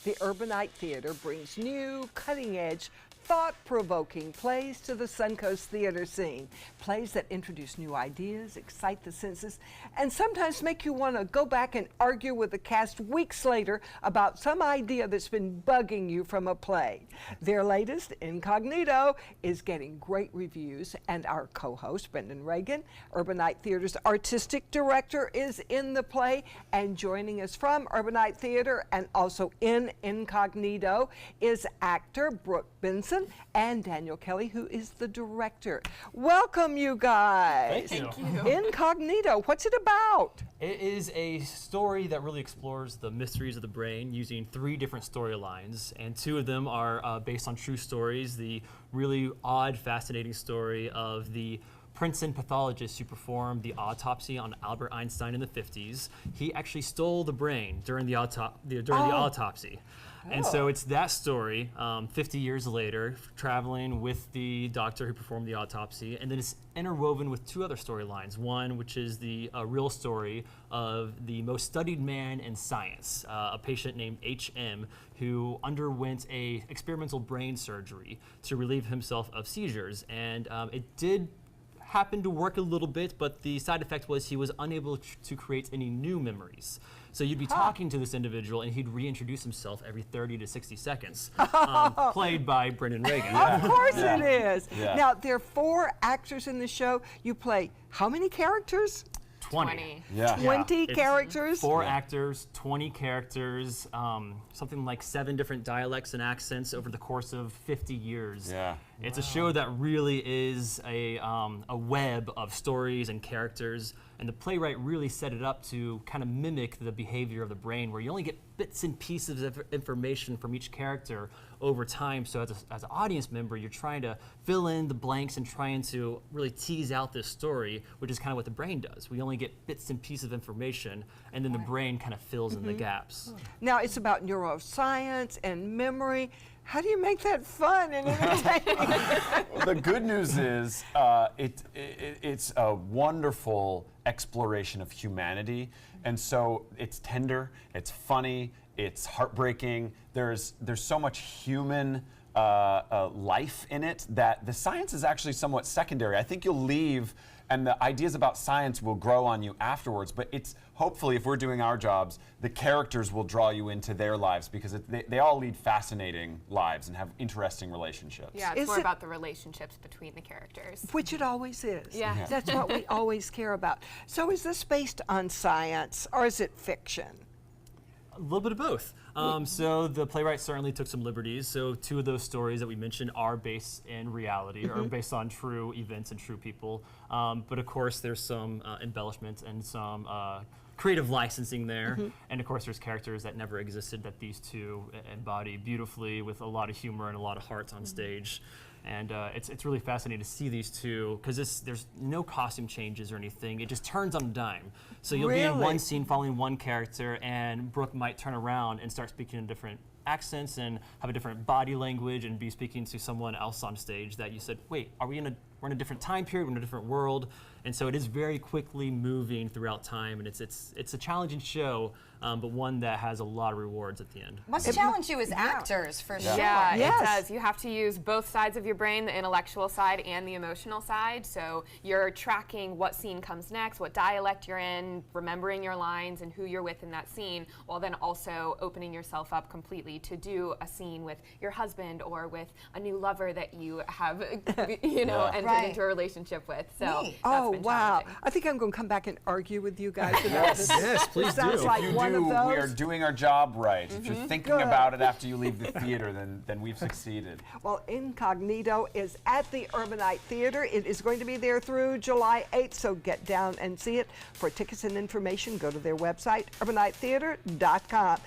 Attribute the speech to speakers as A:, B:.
A: The Urbanite Theater brings new, cutting-edge, thought-provoking plays to the Suncoast theater scene. Plays that introduce new ideas, excite the senses, and sometimes make you want to go back and argue with the cast weeks later about some idea that's been bugging you from a play. Their latest, Incognito, is getting great reviews, and our co-host, Brendan Reagan, Urbanite Theater's artistic director, is in the play, and joining us from Urbanite Theater and also in Incognito is actor Brooke Benson and Daniel Kelly, who is the director. Welcome, you guys.
B: Thank you.
A: Incognito, what's it about?
B: It is a story that really explores the mysteries of the brain using 3 different storylines, and 2 of them are based on true stories. The really odd, fascinating story of the Princeton pathologist who performed the autopsy on Albert Einstein in the 50s. He actually stole the brain during the autopsy. And so it's that story, 50 years later, traveling with the doctor who performed the autopsy, and then it's interwoven with 2 other storylines. One, which is the real story of the most studied man in science, a patient named H.M., who underwent a experimental brain surgery to relieve himself of seizures. And it did happen to work a little bit, but the side effect was he was unable to create any new memories. So you'd be talking to this individual, and he'd reintroduce himself every 30 to 60 seconds, played by Brendan Reagan.
A: Of course it is.
C: Yeah.
A: Now, there are 4 actors in the show. You play how many characters?
B: 20.
C: Yeah.
A: 20
B: It's
A: characters?
B: 4 actors, 20 characters, something like 7 different dialects and accents over the course of 50 years.
C: Yeah.
B: It's a show that really is a web of stories and characters, and the playwright really set it up to kind of mimic the behavior of the brain, where you only get bits and pieces of information from each character over time. So as an audience member, you're trying to fill in the blanks and trying to really tease out this story, which is kind of what the brain does. We only get bits and pieces of information, and then the brain kind of fills in the gaps.
A: Now, it's about neuroscience and memory. How do you make that fun and entertaining?
C: Well, the good news is it's a wonderful exploration of humanity, and so it's tender, it's funny, it's heartbreaking. There's so much human life in it that the science is actually somewhat secondary. I think you'll leave and the ideas about science will grow on you afterwards, but it's hopefully, if we're doing our jobs, the characters will draw you into their lives, because they all lead fascinating lives and have interesting relationships.
D: Yeah, it's more about the relationships between the characters.
A: Which it always is.
D: Yeah.
A: That's what we always care about. So is this based on science, or is it fiction?
B: A little bit of both. So the playwright certainly took some liberties. So 2 of those stories that we mentioned are based in reality, or based on true events and true people. But of course, there's some embellishments and some creative licensing there. And of course, there's characters that never existed that these 2 embody beautifully, with a lot of humor and a lot of heart on stage. And it's really fascinating to see these 2, because there's no costume changes or anything. It just turns on a dime. So you'll be in one scene following one character, and Brooke might turn around and start speaking in different accents and have a different body language and be speaking to someone else on stage that you said, wait, we're in a different time period, we're in a different world. And so it is very quickly moving throughout time, and it's a challenging show, but one that has a lot of rewards at the end.
E: Must challenge you as actors, for sure.
D: Yeah,
A: Yes.
D: it does. You have to use both sides of your brain, the intellectual side and the emotional side. So you're tracking what scene comes next, what dialect you're in, remembering your lines and who you're with in that scene, while then also opening yourself up completely to do a scene with your husband or with a new lover that you have, entered into a relationship with. So
E: Neat.
D: that's
A: Oh,
D: been
A: wow.
D: challenging.
A: I think I'm going to come back and argue with you guys about this.
B: Yes, please
A: Sounds
B: do.
A: like
C: If you
A: one
C: do,
A: of
C: we
A: those.
C: are doing our job right. If you're thinking
A: Good.
C: about it after you leave the theater, then we've succeeded.
A: Well, Incognito is at the Urbanite Theater. It is going to be there through July 8th, so get down and see it. For tickets and information, go to their website, urbanitetheater.com.